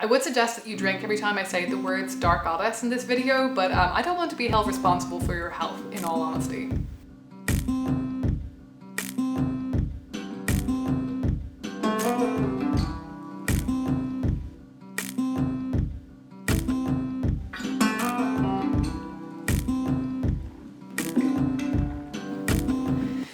I would suggest that you drink every time I say the words dark goddess in this video, but I don't want to be held responsible for your health, in all honesty.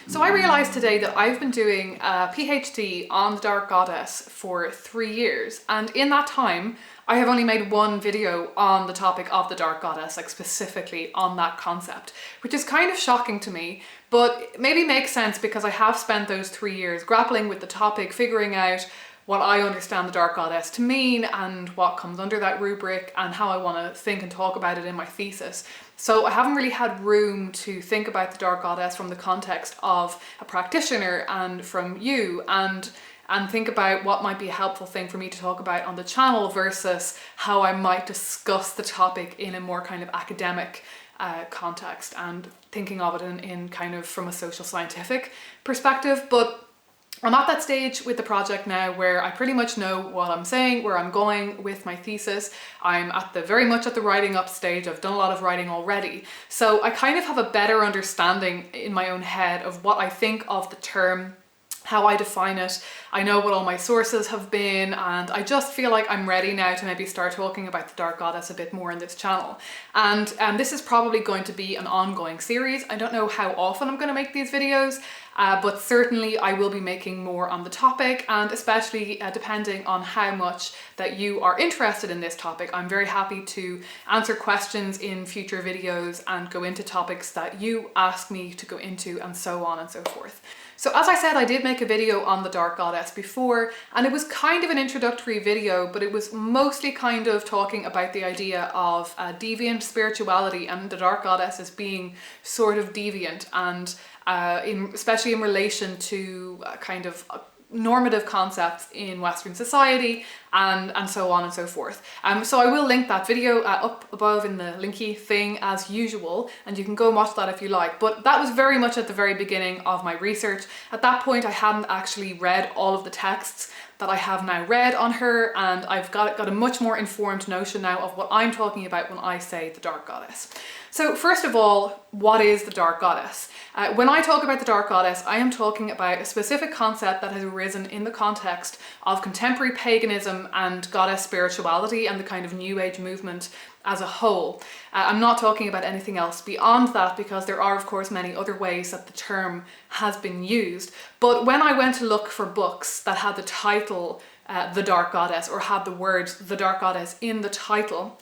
So I realised today that I've been doing a PhD on the Dark Goddess for 3 years, and in that time I have only made one video on the topic of the Dark Goddess, like specifically on that concept, which is kind of shocking to me, but maybe makes sense because I have spent those 3 years grappling with the topic, figuring out what I understand the Dark Goddess to mean and what comes under that rubric and how I want to think and talk about it in my thesis. So I haven't really had room to think about the Dark Goddess from the context of a practitioner and from you, and think about what might be a helpful thing for me to talk about on the channel versus how I might discuss the topic in a more kind of academic context and thinking of it in kind of from a social scientific perspective. But I'm at that stage with the project now where I pretty much know what I'm saying, where I'm going with my thesis. I'm very much at the writing up stage. I've done a lot of writing already. So I kind of have a better understanding in my own head of what I think of the term, how I define it. I know what all my sources have been, and I just feel like I'm ready now to maybe start talking about the Dark Goddess a bit more in this channel. And this is probably going to be an ongoing series. I don't know how often I'm going to make these videos, but certainly I will be making more on the topic, and especially depending on how much that you are interested in this topic. I'm very happy to answer questions in future videos and go into topics that you ask me to go into, and so on and so forth. So as I said, I did make a video on the Dark Goddess before, and it was kind of an introductory video, but it was mostly kind of talking about the idea of deviant spirituality and the Dark Goddess as being sort of deviant, and especially in relation to kind of normative concepts in Western society and so on and so forth. So I will link that video up above in the linky thing as usual, and you can go and watch that if you like. But that was very much at the very beginning of my research. At that point I hadn't actually read all of the texts that I have now read on her, and I've got a much more informed notion now of what I'm talking about when I say the Dark Goddess. So first of all, what is the Dark Goddess? When I talk about the Dark Goddess, I am talking about a specific concept that has arisen in the context of contemporary paganism and goddess spirituality and the kind of New Age movement as a whole. I'm not talking about anything else beyond that, because there are of course many other ways that the term has been used. But when I went to look for books that had the title The Dark Goddess, or had the words The Dark Goddess in the title,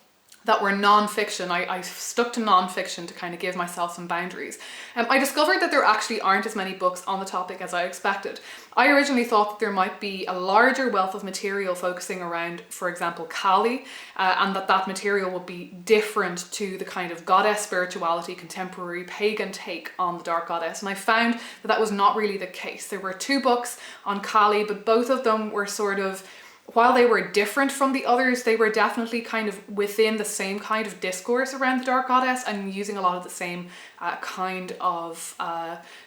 that were non-fiction, I stuck to non-fiction to kind of give myself some boundaries. I discovered that there actually aren't as many books on the topic as I expected. I originally thought that there might be a larger wealth of material focusing around, for example, Kali, and that material would be different to the kind of goddess spirituality, contemporary pagan take on the Dark Goddess. And I found that that was not really the case. There were 2 books on Kali, but both of them were sort of, while they were different from the others, they were definitely kind of within the same kind of discourse around the Dark Goddess and using a lot of the same kind of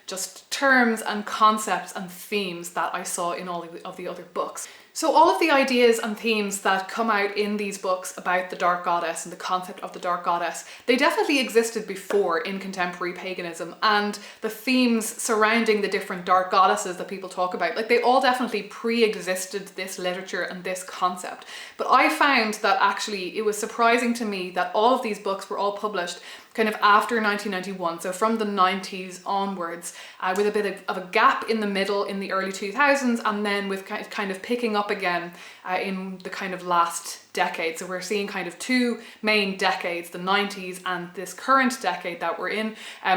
just terms and concepts and themes that I saw in all of the other books. So all of the ideas and themes that come out in these books about the Dark Goddess and the concept of the Dark Goddess, they definitely existed before in contemporary paganism, and the themes surrounding the different dark goddesses that people talk about, like, they all definitely pre-existed this literature and this concept. But I found that actually it was surprising to me that all of these books were all published kind of after 1991, so from the 90s onwards, with a bit of a gap in the middle in the early 2000s, and then with kind of picking up again in the kind of last decade. So we're seeing kind of 2 main decades, the 90s and this current decade that we're in,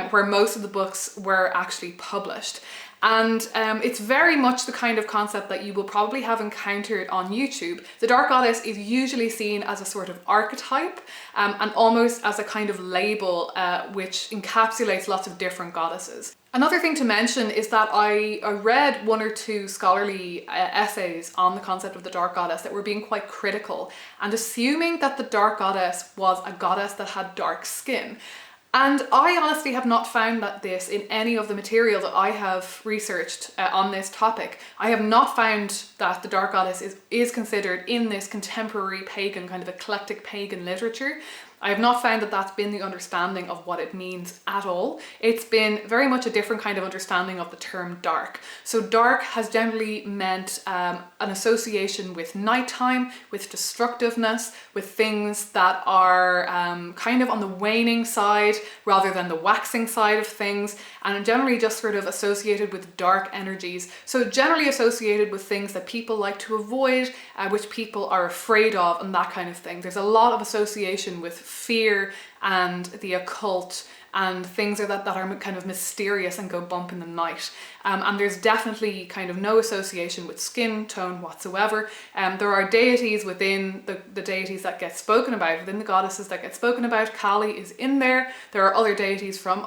where most of the books were actually published. And it's very much the kind of concept that you will probably have encountered on YouTube. The Dark Goddess is usually seen as a sort of archetype and almost as a kind of label which encapsulates lots of different goddesses. Another thing to mention is that I read 1 or 2 scholarly essays on the concept of the Dark Goddess that were being quite critical and assuming that the Dark Goddess was a goddess that had dark skin. And I honestly have not found that this in any of the material that I have researched on this topic. I have not found that the Dark Goddess is considered in this contemporary pagan, kind of eclectic pagan literature. I have not found that that's been the understanding of what it means at all. It's been very much a different kind of understanding of the term dark. So dark has generally meant an association with nighttime, with destructiveness, with things that are kind of on the waning side rather than the waxing side of things, and generally just sort of associated with dark energies. So generally associated with things that people like to avoid, which people are afraid of, and that kind of thing. There's a lot of association with fear and the occult and things that are kind of mysterious and go bump in the night. And there's definitely kind of no association with skin tone whatsoever. There are deities within the deities that get spoken about, within the goddesses that get spoken about. Kali is in there. There are other deities from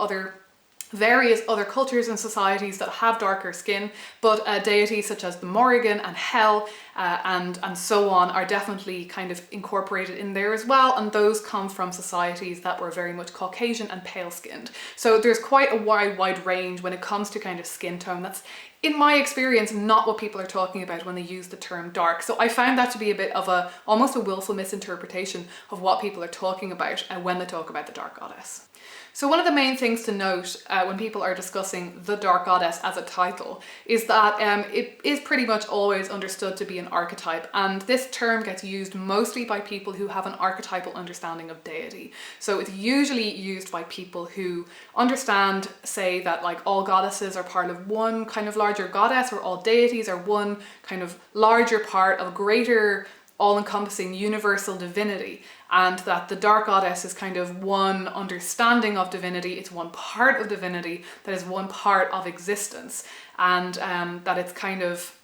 various other cultures and societies that have darker skin, but deities such as the Morrigan and Hel and so on are definitely kind of incorporated in there as well, and those come from societies that were very much Caucasian and pale skinned. So there's quite a wide range when it comes to kind of skin tone. That's, in my experience, not what people are talking about when they use the term dark. So I found that to be a bit of almost a willful misinterpretation of what people are talking about when they talk about the Dark Goddess. So one of the main things to note when people are discussing the Dark Goddess as a title is that it is pretty much always understood to be an archetype, and this term gets used mostly by people who have an archetypal understanding of deity. So it's usually used by people who understand, say, that like all goddesses are part of one kind of larger goddess, or all deities are one kind of larger part of a greater all-encompassing universal divinity, and that the Dark Goddess is kind of one understanding of divinity, it's one part of divinity that is one part of existence, and that it's kind of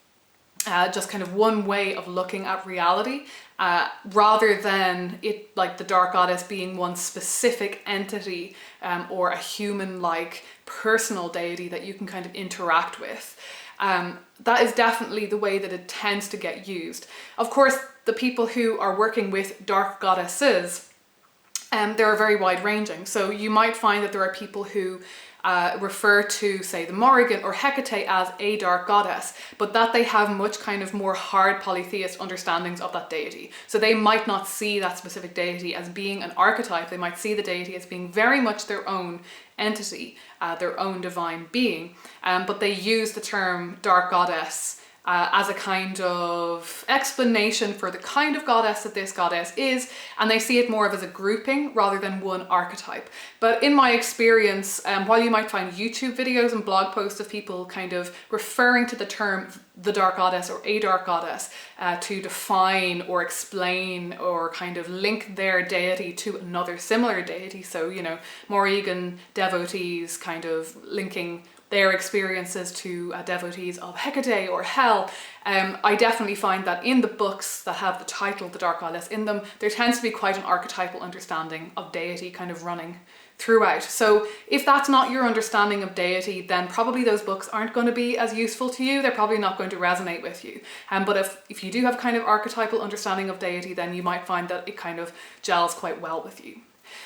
just kind of one way of looking at reality, rather than it like the Dark Goddess being one specific entity or a human-like personal deity that you can kind of interact with. That is definitely the way that it tends to get used. Of course, the people who are working with dark goddesses, they're very wide-ranging. So you might find that there are people who refer to, say, the Morrigan or Hecate as a dark goddess, but that they have much kind of more hard polytheist understandings of that deity. So they might not see that specific deity as being an archetype. They might see the deity as being very much their own entity, their own divine being, but they use the term dark goddess as a kind of explanation for the kind of goddess that this goddess is, and they see it more of as a grouping rather than one archetype. But in my experience, while you might find YouTube videos and blog posts of people kind of referring to the term the dark goddess or a dark goddess to define or explain or kind of link their deity to another similar deity, so, you know, Morrigan devotees kind of linking their experiences to devotees of Hecate or Hel, I definitely find that in the books that have the title The Dark Goddess in them, there tends to be quite an archetypal understanding of deity kind of running throughout. So if that's not your understanding of deity, then probably those books aren't going to be as useful to you. They're probably not going to resonate with you. But if you do have kind of archetypal understanding of deity, then you might find that it kind of gels quite well with you.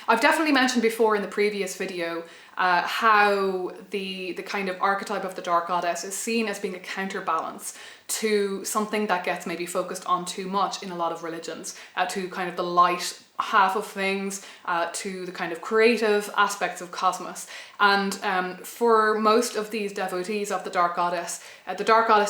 I've definitely mentioned before in the previous video how the kind of archetype of the Dark Goddess is seen as being a counterbalance to something that gets maybe focused on too much in a lot of religions, to kind of the light half of things, to the kind of creative aspects of cosmos. And for most of these devotees of the Dark Goddess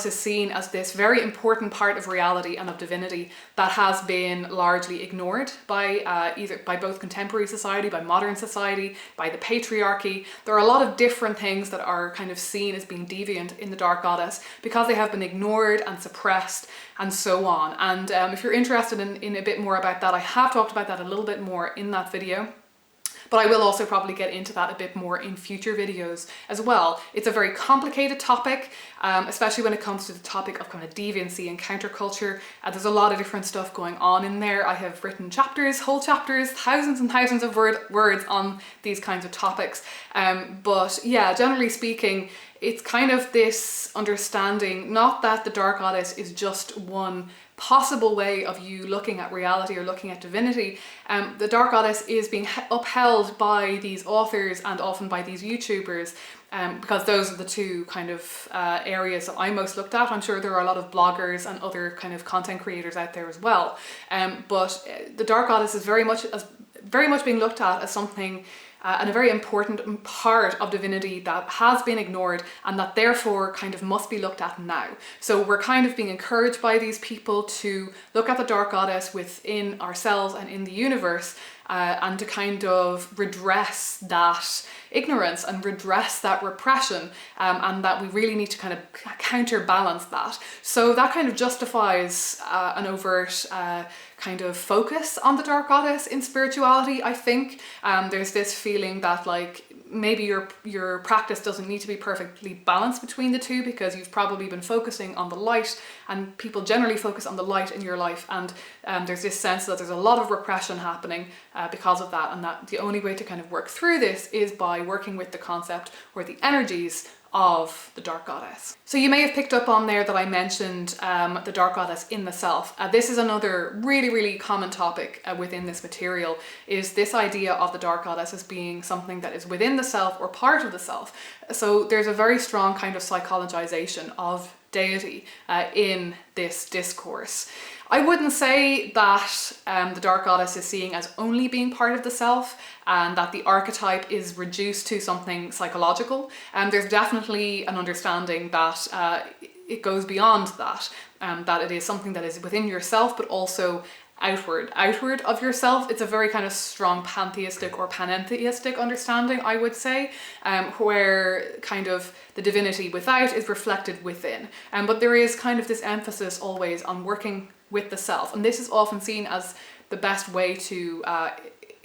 is seen as this very important part of reality and of divinity that has been largely ignored by by both contemporary society, by modern society, by the patriarchy. There are a lot of different things that are kind of seen as being deviant in the Dark Goddess because they have been ignored and suppressed and so on. And if you're interested in a bit more about that, I have talked about that a little bit more in that video. But I will also probably get into that a bit more in future videos as well. It's a very complicated topic, especially when it comes to the topic of kind of deviancy and counterculture. There's a lot of different stuff going on in there. I have written chapters, whole chapters, thousands and thousands of words on these kinds of topics. But yeah, generally speaking, it's kind of this understanding, not that the Dark Goddess is just one possible way of you looking at reality or looking at divinity, the Dark Goddess is being upheld by these authors and often by these YouTubers, because those are the two kind of areas that I most looked at. I'm sure there are a lot of bloggers and other kind of content creators out there as well, but the Dark Goddess is very much being looked at as something and a very important part of divinity that has been ignored and that therefore kind of must be looked at now. So we're kind of being encouraged by these people to look at the Dark Goddess within ourselves and in the universe, and to kind of redress that ignorance and redress that repression, and that we really need to kind of counterbalance that. So that kind of justifies an overt kind of focus on the Dark Goddess in spirituality, I think. There's this feeling that like maybe your practice doesn't need to be perfectly balanced between the two, because you've probably been focusing on the light, and people generally focus on the light in your life, and there's this sense that there's a lot of repression happening because of that, and that the only way to kind of work through this is by working with the concept or the energies of the Dark Goddess. So you may have picked up on there that I mentioned the Dark Goddess in the self. This is another really common topic within this material, is this idea of the Dark Goddess as being something that is within the self or part of the self. So there's a very strong kind of psychologization of deity in this discourse. I wouldn't say that the Dark Goddess is seen as only being part of the self and that the archetype is reduced to something psychological. There's definitely an understanding that it goes beyond that, that it is something that is within yourself but also outward of yourself. It's a very kind of strong pantheistic or panentheistic understanding, I would say, where kind of the divinity without is reflected within. But there is kind of this emphasis always on working with the self, and this is often seen as the best way to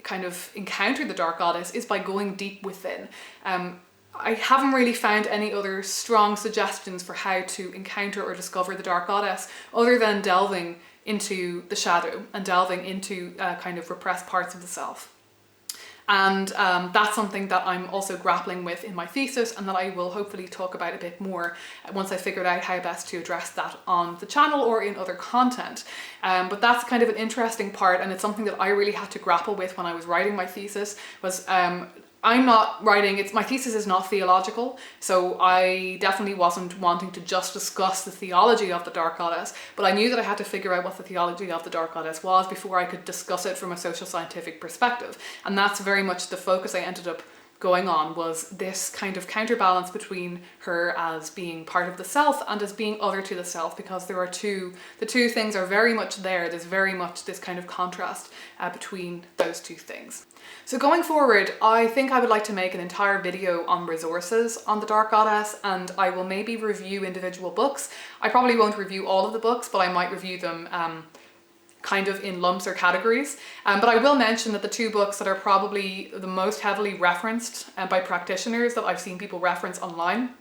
kind of encounter the Dark Goddess is by going deep within. I haven't really found any other strong suggestions for how to encounter or discover the Dark Goddess other than delving into the shadow and delving into kind of repressed parts of the self. And that's something that I'm also grappling with in my thesis, and that I will hopefully talk about a bit more once I figured out how best to address that on the channel or in other content. But that's kind of an interesting part, and it's something that I really had to grapple with when I was writing my thesis. Was I'm not writing, my thesis is not theological, so I definitely wasn't wanting to just discuss the theology of the Dark Goddess, but I knew that I had to figure out what the theology of the Dark Goddess was before I could discuss it from a social scientific perspective. And that's very much the focus I ended up going on, was this kind of counterbalance between her as being part of the self and as being other to the self, because there are the two things are very much there. There's very much this kind of contrast between those two things. So going forward, I think I would like to make an entire video on resources on the Dark Goddess, and I will maybe review individual books. I probably won't review all of the books, but I might review them kind of in lumps or categories. But I will mention that the two books that are probably the most heavily referenced by practitioners that I've seen people reference online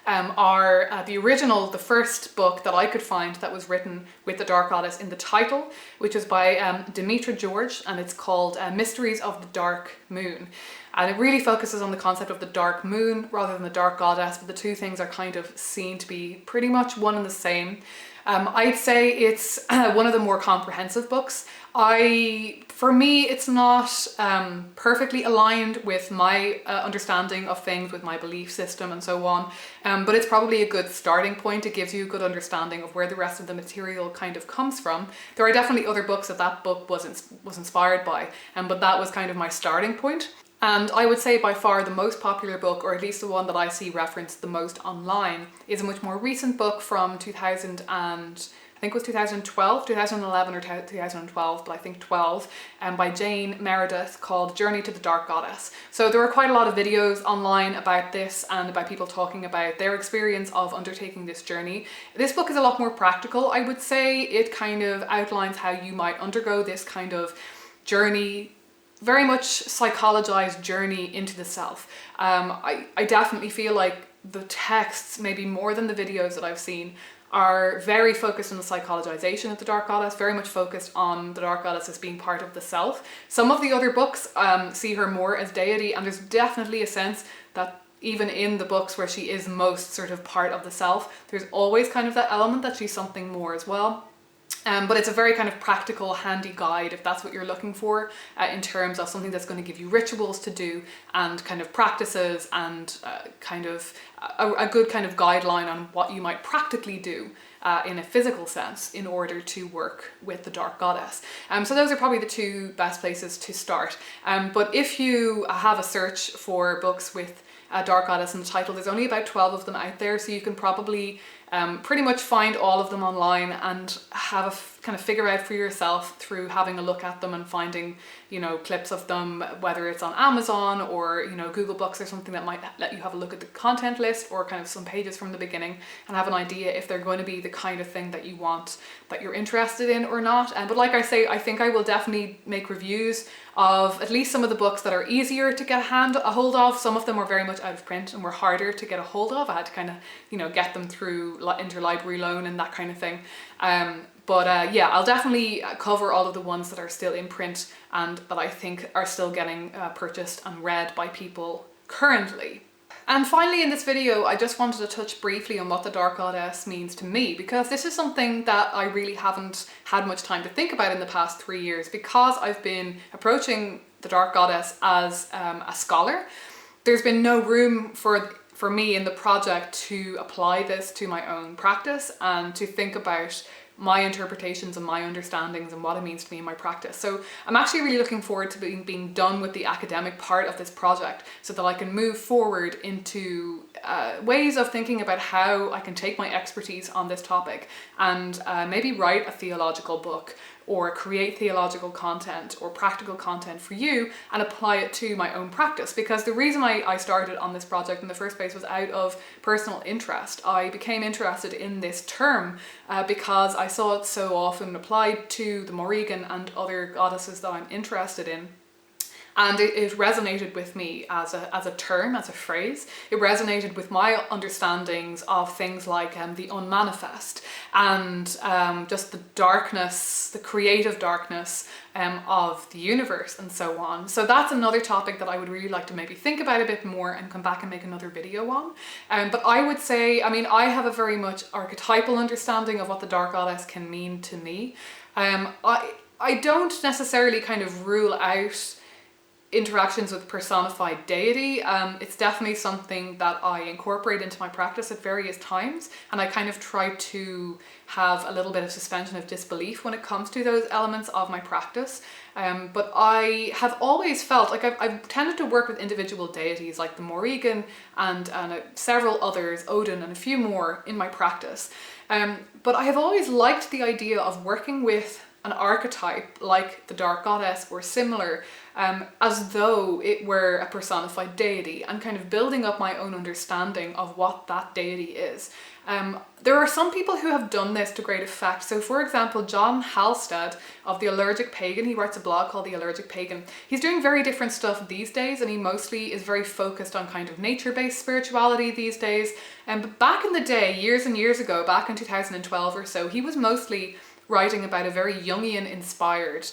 are the first book that I could find that was written with the Dark Goddess in the title, which is by Demetra George, and it's called Mysteries of the Dark Moon. And it really focuses on the concept of the dark moon rather than the Dark Goddess, but the two things are kind of seen to be pretty much one and the same. I'd say it's one of the more comprehensive books. For me, it's not perfectly aligned with my understanding of things, with my belief system and so on, but it's probably a good starting point. It gives you a good understanding of where the rest of the material kind of comes from. There are definitely other books that book was inspired by, but that was kind of my starting point. And I would say by far the most popular book, or at least the one that I see referenced the most online, is a much more recent book from 2000 and I think it was 2011 or 2012, but I think 12, by Jane Meredith, called Journey to the Dark Goddess. So there are quite a lot of videos online about this and about people talking about their experience of undertaking this journey. This book is a lot more practical, I would say. It kind of outlines how you might undergo this kind of journey, very much psychologized journey into the self. I definitely feel like the texts, maybe more than the videos that I've seen, are very focused on the psychologization of the Dark Goddess, very much focused on the Dark Goddess as being part of the self. Some of the other books see her more as deity, and there's definitely a sense that even in the books where she is most sort of part of the self, there's always kind of that element that she's something more as well. But it's a very kind of practical, handy guide if that's what you're looking for, in terms of something that's going to give you rituals to do and kind of practices and kind of a good kind of guideline on what you might practically do in a physical sense in order to work with the dark goddess. So those are probably the two best places to start. But if you have a search for books with dark goddess in the title, there's only about 12 of them out there, so you can probably pretty much find all of them online and have a kind of figure out for yourself through having a look at them and finding, you know, clips of them, whether it's on Amazon or, you know, Google Books or something that might let you have a look at the content list or kind of some pages from the beginning and have an idea if they're going to be the kind of thing that you want, that you're interested in or not. But like I say, I think I will definitely make reviews of at least some of the books that are easier to get a hold of. Some of them were very much out of print and were harder to get a hold of. I had to kind of, you know, get them through interlibrary loan and that kind of thing. But yeah, I'll definitely cover all of the ones that are still in print and that I think are still getting purchased and read by people currently. And finally in this video, I just wanted to touch briefly on what the dark goddess means to me, because this is something that I really haven't had much time to think about in the past 3 years, because I've been approaching the dark goddess as a scholar. There's been no room for me in the project to apply this to my own practice and to think about my interpretations and my understandings and what it means to me in my practice. So I'm actually really looking forward to being done with the academic part of this project so that I can move forward into ways of thinking about how I can take my expertise on this topic and maybe write a theological book or create theological content or practical content for you and apply it to my own practice. Because the reason I started on this project in the first place was out of personal interest. I became interested in this term because I saw it so often applied to the Morrigan and other goddesses that I'm interested in. And it resonated with me as a term, as a phrase. It resonated with my understandings of things like the unmanifest and just the darkness, the creative darkness of the universe and so on. So that's another topic that I would really like to maybe think about a bit more and come back and make another video on. But I would say, I mean, I have a very much archetypal understanding of what the dark goddess can mean to me. I don't necessarily kind of rule out interactions with personified deity. It's definitely something that I incorporate into my practice at various times, and I kind of try to have a little bit of suspension of disbelief when it comes to those elements of my practice. But I have always felt like I've tended to work with individual deities like the Morrigan and several others, Odin and a few more in my practice. But I have always liked the idea of working with an archetype like the dark goddess or similar, as though it were a personified deity, and kind of building up my own understanding of what that deity is. There are some people who have done this to great effect. So for example, John Halstead of the Alergic Pagan, he writes a blog called the Alergic Pagan. He's doing very different stuff these days, and he mostly is very focused on kind of nature-based spirituality these days. But back in the day, years and years ago, back in 2012 or so, he was mostly writing about a very Jungian inspired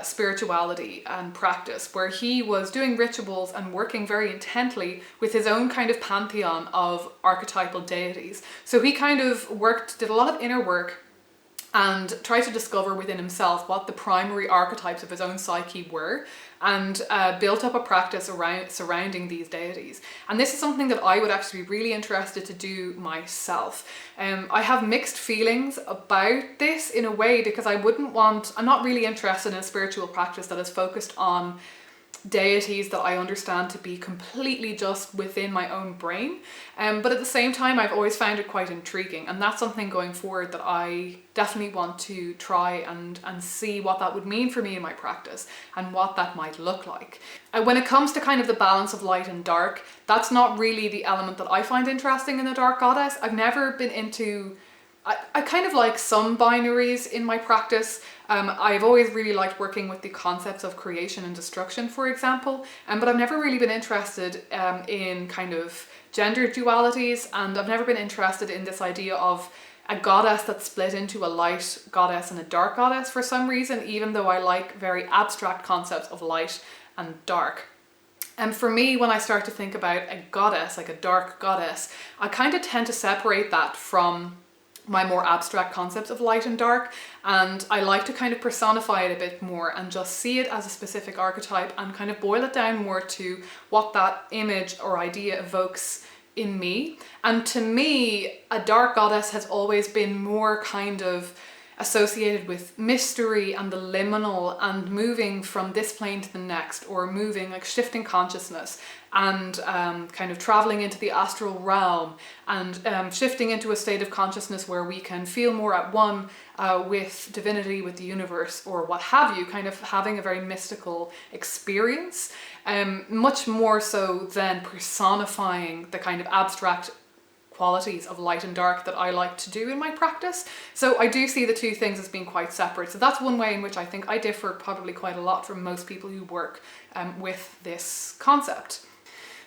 spirituality and practice, where he was doing rituals and working very intently with his own kind of pantheon of archetypal deities. So he kind of did a lot of inner work and tried to discover within himself what the primary archetypes of his own psyche were, and built up a practice surrounding these deities. And this is something that I would actually be really interested to do myself. I have mixed feelings about this in a way, because I'm not really interested in a spiritual practice that is focused on deities that I understand to be completely just within my own brain. But at the same time, I've always found it quite intriguing, and that's something going forward that I definitely want to try and see what that would mean for me in my practice and what that might look like. When it comes to kind of the balance of light and dark, that's not really the element that I find interesting in the dark goddess. I've never been into I kind of like some binaries in my practice. I've always really liked working with the concepts of creation and destruction, for example, but I've never really been interested in kind of gender dualities, and I've never been interested in this idea of a goddess that's split into a light goddess and a dark goddess for some reason, even though I like very abstract concepts of light and dark. And for me, when I start to think about a goddess, like a dark goddess, I kind of tend to separate that from my more abstract concepts of light and dark, and I like to kind of personify it a bit more and just see it as a specific archetype and kind of boil it down more to what that image or idea evokes in me. And to me, a dark goddess has always been more kind of associated with mystery and the liminal and moving from this plane to the next, or moving, like shifting consciousness and kind of traveling into the astral realm and shifting into a state of consciousness where we can feel more at one with divinity, with the universe, or what have you, kind of having a very mystical experience, much more so than personifying the kind of abstract qualities of light and dark that I like to do in my practice. So I do see the two things as being quite separate. So that's one way in which I think I differ probably quite a lot from most people who work with this concept.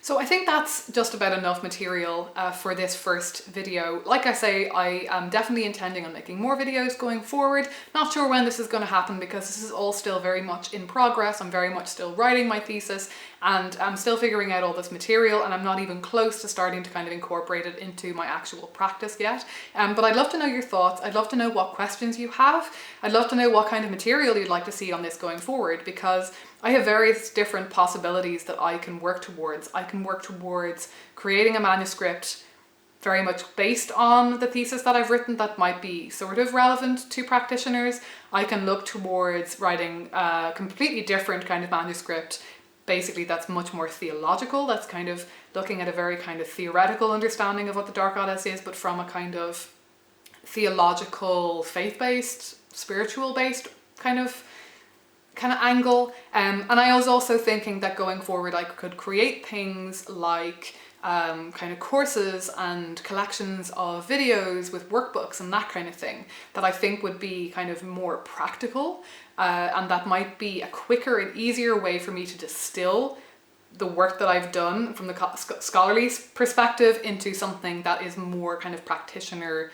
So I think that's just about enough material for this first video. Like I say, I am definitely intending on making more videos going forward. Not sure when this is going to happen because this is all still very much in progress. I'm very much still writing my thesis and I'm still figuring out all this material, and I'm not even close to starting to kind of incorporate it into my actual practice yet. But I'd love to know your thoughts. I'd love to know what questions you have. I'd love to know what kind of material you'd like to see on this going forward, because I have various different possibilities that I can work towards. I can work towards creating a manuscript very much based on the thesis that I've written that might be sort of relevant to practitioners. I can look towards writing a completely different kind of manuscript, basically that's much more theological, that's kind of looking at a very kind of theoretical understanding of what the dark goddess is, but from a kind of theological, faith-based, spiritual-based kind of angle. And I was also thinking that going forward I could create things like kind of courses and collections of videos with workbooks and that kind of thing that I think would be kind of more practical, and that might be a quicker and easier way for me to distill the work that I've done from the scholarly perspective into something that is more kind of practitioner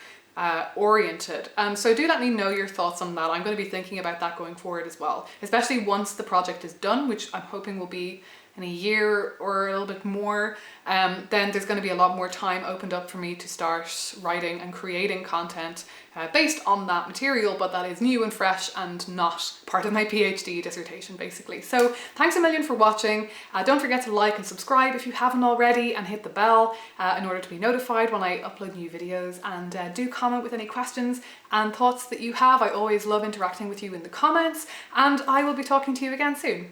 oriented. So do let me know your thoughts on that. I'm going to be thinking about that going forward as well, especially once the project is done, which I'm hoping will be in a year or a little bit more. Then there's going to be a lot more time opened up for me to start writing and creating content based on that material, but that is new and fresh and not part of my PhD dissertation basically. So thanks a million for watching. Don't forget to like and subscribe if you haven't already, and hit the bell in order to be notified when I upload new videos, and do comment with any questions and thoughts that you have. I always love interacting with you in the comments, and I will be talking to you again soon.